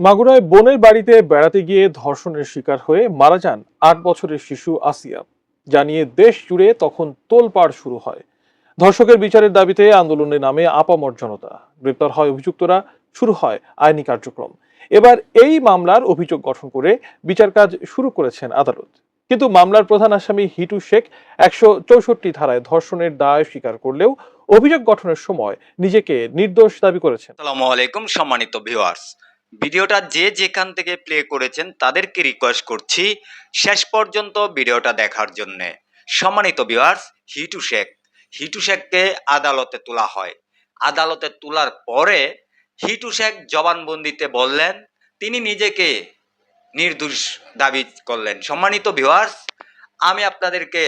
মাগুরায় বোনের বাড়িতে বেড়াতে গিয়ে ধর্ষণের শিকার হয়ে মারা যান 8 বছরের শিশু আসিয়া। জানিয়ে দেশ জুড়ে তখন তোলপাড় শুরু হয়। ধর্ষকের বিচারের দাবিতে আন্দোলনের নামে আপামর জনতা, গ্রেপ্তার হয় অভিযুক্তরা, শুরু হয় আইনি কার্যক্রম। এবার এই মামলার অভিযোগ গঠন করে বিচার কাজ শুরু করেছেন আদালত। কিন্তু মামলার প্রধান আসামি হিটু শেখ 164 ধারায় ধর্ষণের দায় স্বীকার করলেও অভিযোগ গঠনের সময় নিজেকে নির্দোষ দাবি করেছেন। আসসালামু আলাইকুম সম্মানিত ভিউয়ার্স, ভিডিওটা যে যেখান থেকে প্লে করেছেন তাদেরকে রিকোয়েস্ট করছি শেষ পর্যন্ত ভিডিওটা দেখার জন্য। সম্মানিত ভিউয়ার্স, হিটু শেখকে আদালতে তোলা হয়। আদালতে তোলার পরে হিটু শেখ জবানবন্দিতে বললেন তিনি নিজেকে নির্দোষ দাবি করলেন। সম্মানিত ভিউয়ার্স, আমি আপনাদেরকে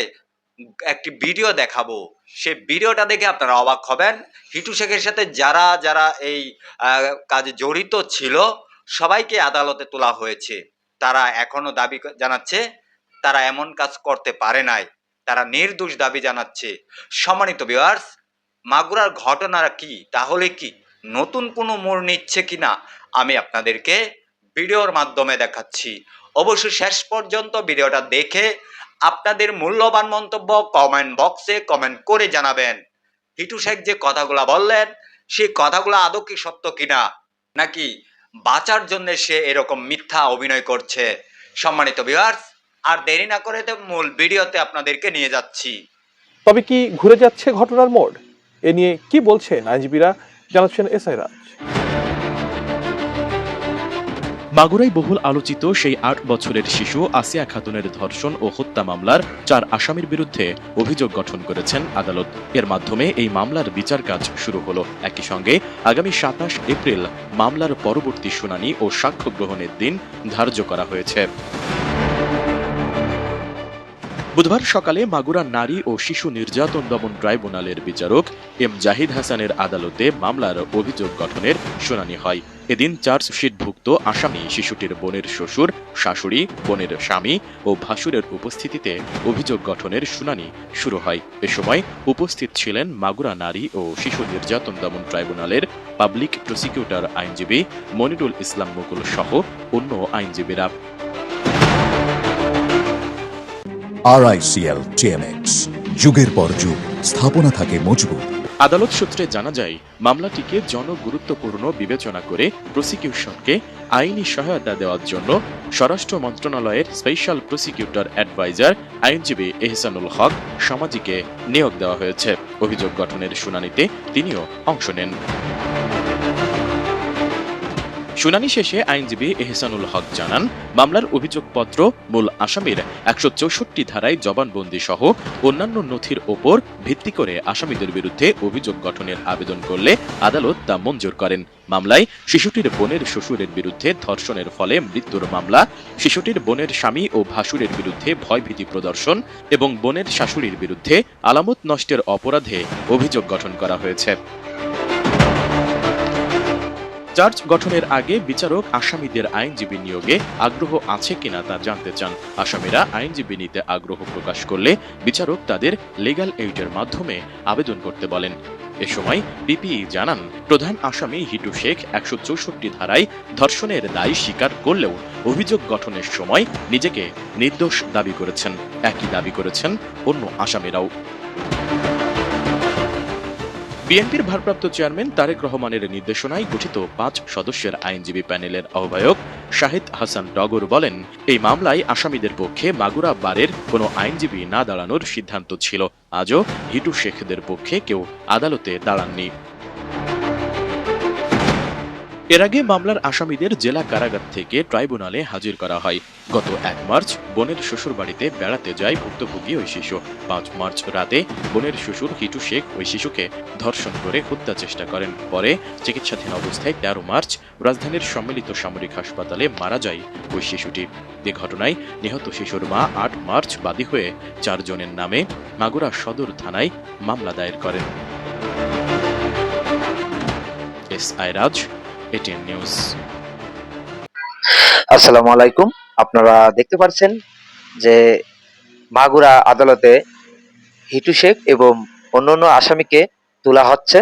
একটি ভিডিও দেখাবো, সে ভিডিওটা দেখে আপনারা অবাক হবেন। হিটু শেখের সাথে যারা যারা এই কাজে জড়িত ছিল সবাইকে আদালতে তোলা হয়েছে। তারা এখনো দাবি জানাচ্ছে তারা এমন কাজ করতে পারে নাই, তারা নির্দোষ দাবি জানাচ্ছে। সম্মানিত ভিউয়ার্স, মাগুরার ঘটনা কি, তাহলে কি নতুন কোনো মোড় নিচ্ছে কিনা আমি আপনাদেরকে ভিডিওর মাধ্যমে দেখাচ্ছি। অবশ্যই শেষ পর্যন্ত ভিডিওটা দেখে আপনাদের মূল্যবান মন্তব্য কমেন্ট বক্সে কমেন্ট করে জানাবেন। হিটু শেখ যে কথাগুলা বললেন সেই কথাগুলো আদৌ কি সত্য কিনা, নাকি বাঁচার জন্য সে এরকম মিথ্যা অভিনয় করছে। সম্মানিত ভিউয়ার্স, আর দেরি না করে তো মূল ভিডিওতে আপনাদেরকে নিয়ে যাচ্ছি। তবে কি ঘুরে যাচ্ছে ঘটনার মোড়? এ নিয়ে কি বলছেন আইনজীবীরা, জানাচ্ছেন এসআই রাজ। মাগুরায় বহুল আলোচিত সেই 8 বছরের শিশু আসিয়া খাতুনের ধর্ষণ ও হত্যা মামলার 4 আসামির বিরুদ্ধে অভিযোগ গঠন করেছেন আদালত। এর মাধ্যমে এই মামলার বিচার কাজ শুরু হলো। একই সঙ্গে আগামী 27 এপ্রিল মামলার পরবর্তী শুনানি ও সাক্ষ্য গ্রহণের দিন ধার্য করা হয়েছে। বুধবার সকালে মাগুরা নারী ও শিশু নির্যাতন দমন ট্রাইব্যুনালের বিচারক এম জাহিদ হাসানের আদালতে মামলার অভিযোগ গঠনের শুনানি হয়। এদিন চার্জশিটভুক্ত আসামি শিশুটির বোনের শ্বশুর, শাশুড়ি, বোনের স্বামী ও ভাসুরের উপস্থিতিতে অভিযোগ গঠনের শুনানি শুরু হয়। এ সময় উপস্থিত ছিলেন মাগুরা নারী ও শিশু নির্যাতন দমন ট্রাইব্যুনালের পাবলিক প্রসিকিউটর আইনজীবী মনিরুল ইসলাম মুকুল সহ অন্য আইনজীবীরা। RICL TMX, যুগের পর যুগ স্থাপনা থাকে মজবুত। আদালত সূত্রে জানা যায়, মামলাটিকে জনগুরুত্বপূর্ণ বিবেচনা করে প্রসিকিউশনকে আইনি সহায়তা দেওয়ার জন্য স্বরাষ্ট্র মন্ত্রণালয়ের স্পেশাল প্রসিকিউটর অ্যাডভাইজার আইনজীবী এহসানুল হক সমাজিকে নিয়োগ দেওয়া হয়েছে। অভিযোগ গঠনের শুনানিতে তিনিও অংশ নেন। শুনানি শেষে আইনজীবী এহসানুল হক জানান, মামলার অভিযোগপত্র মূল আসামির 164 ধারায় জবানবন্দি সহ অন্যান্য নথির ওপর ভিত্তি করে আসামিদের বিরুদ্ধে অভিযোগ গঠনের আবেদন করলে আদালত তা মঞ্জুর করেন। মামলায় শিশুটির বোনের শ্বশুরের বিরুদ্ধে ধর্ষণের ফলে মৃত্যুর মামলা, শিশুটির বোনের স্বামী ও ভাসুরের বিরুদ্ধে ভয়ভীতি প্রদর্শন এবং বোনের শাশুড়ির বিরুদ্ধে আলামত নষ্টের অপরাধে অভিযোগ গঠন করা হয়েছে। চার্জ গঠনের আগে বিচারক আসামিদের আইনজীবী নিয়োগে আগ্রহ আছে কিনা তা জানতে চান। আসামিরা আইনজীবী নিতে আগ্রহ প্রকাশ করলে বিচারক তাদের লিগ্যাল এইডের মাধ্যমে আবেদন করতে বলেন। এ সময় পিপিই জানান, প্রধান আসামি হিটু শেখ 164 ধারায় ধর্ষণের দায় স্বীকার করলেও অভিযোগ গঠনের সময় নিজেকে নির্দোষ দাবি করেছেন। একই দাবি করেছেন অন্য আসামিরাও। বিএনপির ভারপ্রাপ্ত চেয়ারম্যান তারেক রহমানের নির্দেশনায় গঠিত 5 সদস্যের আইনজীবী প্যানেলের আহ্বায়ক শাহিদ হাসান টগর বলেন, এই মামলায় আসামিদের পক্ষে মাগুরা বারের কোনো আইনজীবী না দাঁড়ানোর সিদ্ধান্ত ছিল। আজও হিটু শেখদের পক্ষে কেউ আদালতে দাঁড়াননি। এর আগে মামলার আসামিদের জেলা কারাগার থেকে ট্রাইব্যুনালে হাজির করা হয়। গত 1 মার্চ বোনের শ্বশুর বাড়িতে বেড়াতে যায় ভুক্তভোগী ওই শিশু। 5 মার্চ রাতে বোনের শ্বশুর হিটু শেখ ওই শিশুকে ধর্ষণ করে হত্যা চেষ্টা করেন। পরে চিকিৎসাধীন অবস্থায় 13 মার্চ রাজধানীর সম্মিলিত সামরিক হাসপাতালে মারা যায় ওই শিশুটি। এ ঘটনায় নিহত শিশুর মা 8 মার্চ বাদী হয়ে 4 জনের নামে মাগুরা সদর থানায় মামলা দায়ের করেন। এসআই রাজ, এটিএন নিউজ। আসসালামু আলাইকুম। আপনারা দেখতে পাচ্ছেন যে মাগুরা আদালতে হিটু শেখ এবং অন্যান্য আসামিকে তোলা হচ্ছে।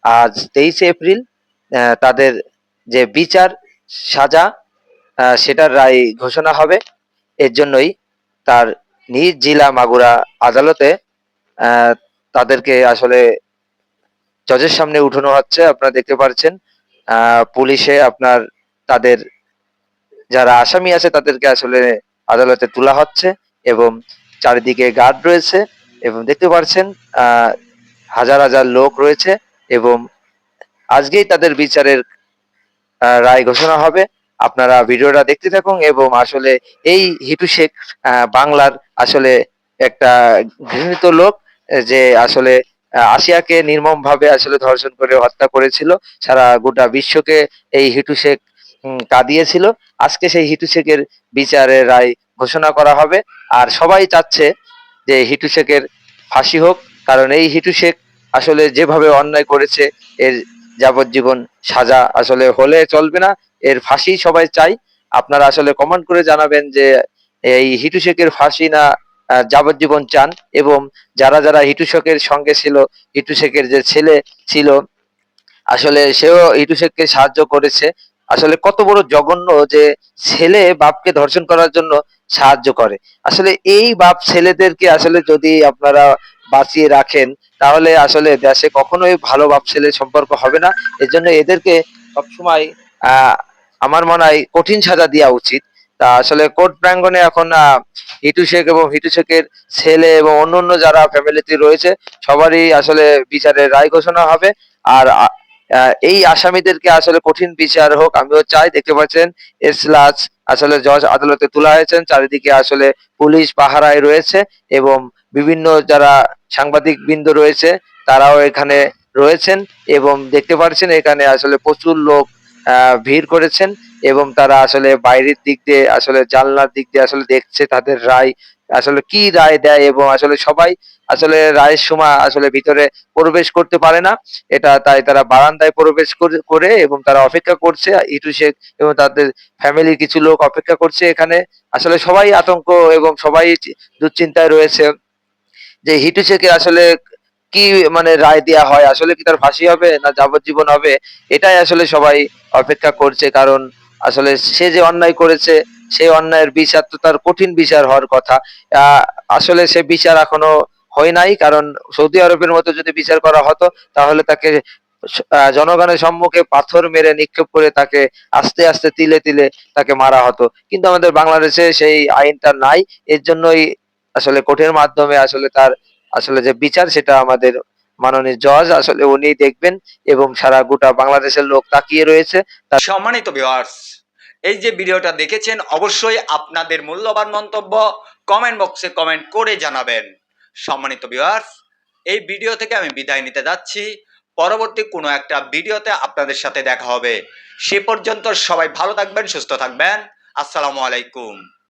আজ 23 এপ্রিল তাদের যে বিচার সাজা সেটার রায় ঘোষণা হবে। এর জন্যই তার নিজ জেলা মাগুরা আদালতে আহ, তাদেরকে আসলে জজের সামনে উঠানো হচ্ছে। আপনারা দেখতে পাচ্ছেন পুলিশে আপনার তাদের যারা আসামি আছে তাদেরকে আসলে আদালতে তোলা হচ্ছে এবং চারিদিকে গার্ড রয়েছে এবং দেখতে পাচ্ছেন আহ হাজার হাজার লোক রয়েছে এবং আজকেই তাদের বিচারের রায় ঘোষণা হবে। আপনারা ভিডিওটা দেখতে থাকুন এবং আসলে এই হিটু শেখ বাংলার আসলে একটা ঘৃণিত লোক, যে আসলে আসিয়াকে নির্মম ভাবে আসলে ধর্ষণ করে হত্যা করেছিল। সারা গোটা বিশ্বকে এই হিটু শেখ কাঁদিয়েছিল। আজকে সেই হিটু শেখের বিচারের রায় ঘোষণা করা হবে। আর সবাই চাচ্ছে যে হিটু শেখের ফাঁসি হোক, কারণ এই হিটু শেখ আসলে যেভাবে অন্যায় করেছে এর যাবজ্জীবন সাজা আসলে হলে চলবে না, এর ফাঁসি সবাই চাই। আপনারা আসলে কমেন্ট করে জানাবেন যে এই হিটু শেখের ফাঁসি না যাবজ্জীবন চান, এবং যারা যারা হিটু শেখের সঙ্গে ছিল, হিটু শেখের যে ছেলে ছিল আসলে সেও হিটু শেখকে সাহায্য করেছে। আসলে কত বড় জঘন্য যে ছেলে বাপকে ধর্ষণ করার জন্য সাহায্য করে। আসলে এই বাপ ছেলেদেরকে আসলে যদি আপনারা বাঁচিয়ে রাখেন তাহলে আসলে দেশে কখনোই ভালো বাপ ছেলে সম্পর্ক হবে না। এজন্য এদেরকে সবসময় আহ আমার মনে হয় কঠিন সাজা দেওয়া উচিত। তা আসলে কোর্ট প্রাঙ্গণে এখন হিটু শেখ এবং হিটু শেখের ছেলে এবং অন্যান্য যারা ফ্যামিলিতে রয়েছে সবারই আসলে বিচারের রায় ঘোষণা হবে। আর এই আসামিদেরকে আসলে কঠিন বিচার হোক আমিও চাই। দেখতে পাচ্ছেন এজলাস আসলে জজ আদালতে তোলা হয়েছেন, চারিদিকে আসলে পুলিশ পাহারায় রয়েছে এবং বিভিন্ন যারা সাংবাদিক বৃন্দ রয়েছে তারাও এখানে রয়েছেন এবং দেখতে পাচ্ছেন এখানে আসলে প্রচুর লোক ভিড় করেছেন এবং তারা আসলে বাইরের দিক দিয়ে আসলে জানলার দিক দিয়ে আসলে দেখছে তাদের রায় আসলে কি রায় দেয়, এবং আসলে সবাই আসলে রায়ের সময় আসলে ভিতরে প্রবেশ করতে পারে না। এটা তাই তারা বারান্দায় প্রবেশ করে এবং তারা অপেক্ষা করছে ইটু শেখ এবং তাদের ফ্যামিলির কিছু লোক অপেক্ষা করছে এখানে। আসলে সবাই আতঙ্ক এবং সবাই দুশ্চিন্তায় রয়েছে যে হিটু শেখের আসলে কি মানে রায় দেয়া হয়, আসলে কি তার ফাঁসি হবে না যাবজ্জীবন হবে, এটাই আসলে সবাই অপেক্ষা করছে। কারণ আসলে সে যে অন্যায় করেছে সেই অন্যায়ের বিচার তো তার কঠিন বিচার হওয়ার কথা। আহ আসলে সে বিচার এখনো হয় নাই, কারণ সৌদি আরবের মতো যদি বিচার করা হতো তাহলে তাকে জনগণের সম্মুখে পাথর মেরে নিক্ষেপ করে তাকে আস্তে আস্তে তিলে তিলে তাকে মারা হতো, কিন্তু আমাদের বাংলাদেশে সেই আইনটা নাই। এর জন্যই আসলে কোর্টের মাধ্যমে আসলে তার আসলে যে বিচার সেটা আমাদের মাননীয় জজ আসলে উনি দেখবেন এবং সারা গোটা বাংলাদেশের লোক তাকিয়ে রয়েছে। সম্মানিত ভিউয়ার্স, এই যে ভিডিওটা দেখেছেন অবশ্যই আপনাদের মূল্যবান মন্তব্য কমেন্ট বক্সে কমেন্ট করে জানাবেন। সম্মানিত ভিউয়ার্স, এই ভিডিও থেকে আমি বিদায় নিতে যাচ্ছি। পরবর্তী কোনো একটা ভিডিওতে আপনাদের সাথে দেখা হবে। সে পর্যন্ত সবাই ভালো থাকবেন, সুস্থ থাকবেন। আসসালামু আলাইকুম।